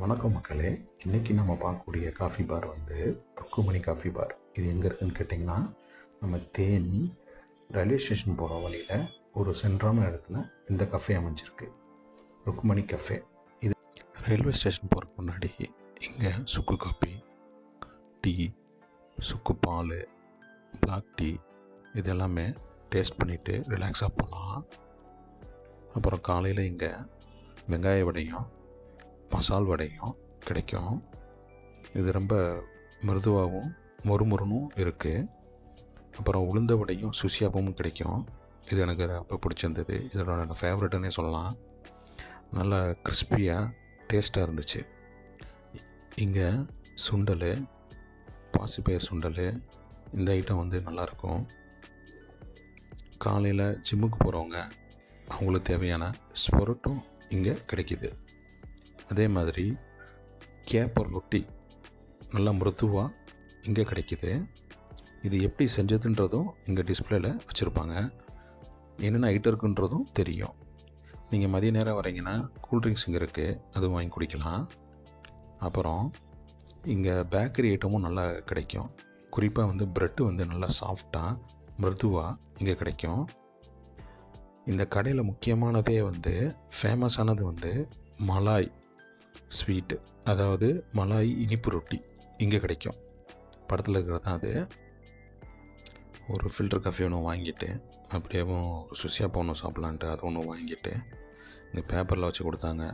வணக்கம் மக்களே. இன்றைக்கி நம்ம பார்க்கக்கூடிய காஃபி பார் வந்து ருக்குமணி காஃபி பார். இது எங்கே இருக்குதுன்னு கேட்டிங்கன்னா, நம்ம தேனி ரயில்வே ஸ்டேஷன் போகிற வழியில் ஒரு சென்றான இடத்துல இந்த கஃபே அமைஞ்சிருக்கு, ருக்குமணி கஃபே. இது ரயில்வே ஸ்டேஷன் போகிறதுக்கு முன்னாடி இங்கே சுக்கு காஃபி, டீ, சுக்கு பால், பிளாக் டீ இது எல்லாமே டேஸ்ட் பண்ணிவிட்டு ரிலாக்ஸாக போகலாம். அப்புறம் காலையில் இங்கே வெங்காய வடையும் மசால் வடையும் கிடைக்கும். இது ரொம்ப மிருதுவாகவும் மொறுமொறுனும் இருக்குது. அப்புறம் உளுந்த வடையும் சுசியாப்பமும் கிடைக்கும். இது எனக்கு ரொம்ப பிடிச்சிருந்தது. இதோட ஃபேவரட்டுன்னே சொல்லலாம். நல்லா கிறிஸ்பியாக டேஸ்ட்டாக இருந்துச்சு. இங்கே சுண்டல், பாசிப்பயிர் சுண்டல் இந்த ஐட்டம் வந்து நல்லாயிருக்கும். காலையில் ஜிம்முக்கு போகிறவங்க அவங்களுக்கு தேவையான ஸ்பொரட்டும் இங்கே கிடைக்கிது. அதே மாதிரி கேப்பர் ரொட்டி நல்லா மிருதுவாக இங்கே கிடைக்கிது. இது எப்படி செஞ்சதுன்றதும் இங்கே டிஸ்பிளேயில் வச்சுருப்பாங்க. என்னென்ன ஐட்டம் இருக்குன்றதும் தெரியும். நீங்கள் மதிய நேரம் வரீங்கன்னா கூல்ட்ரிங்க்ஸ் இங்கே இருக்குது, அதுவும் வாங்கி குடிக்கலாம். அப்புறம் இங்கே பேக்கரி ஐட்டமும் நல்லா கிடைக்கும். குறிப்பாக வந்து ப்ரெட்டு வந்து நல்லா சாஃப்டாக மிருதுவாக இங்கே கிடைக்கும். இந்த கடையில் முக்கியமானதே வந்து ஃபேமஸானது வந்து மலாய் ஸ்வீட்டு, அதாவது மலாய் இனிப்பு ரொட்டி இங்கே கிடைக்கும். படத்தில் இருக்கிறது தான் அது. ஒரு ஃபில்டர் காஃபி ஒன்று வாங்கிட்டு அப்படியே சுசியாப்பா ஒன்று சாப்பிட்லான்ட்டு அது ஒன்று வாங்கிட்டு இங்கே பேப்பரில் வச்சு கொடுத்தாங்க,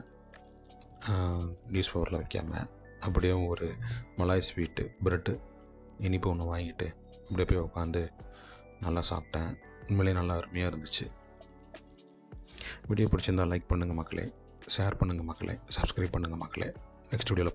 நியூஸ் பேப்பரில் வைக்காமல். அப்படியே ஒரு மலாய் ஸ்வீட்டு ப்ரெட்டு இனிப்பு ஒன்று வாங்கிட்டு அப்படியே போய் உட்காந்து நல்லா சாப்பிட்டேன். உண்மையிலே நல்லா அருமையாக இருந்துச்சு. வீடியோ பிடிச்சிருந்தால் லைக் பண்ணுங்கள் மக்களே, ஷேர் பண்ணுங்கள் மக்களே, சப்ஸ்கிரைப் பண்ணுங்கள் மக்களே. நெக்ஸ்ட் வீடியோவில் பார்ப்போம்.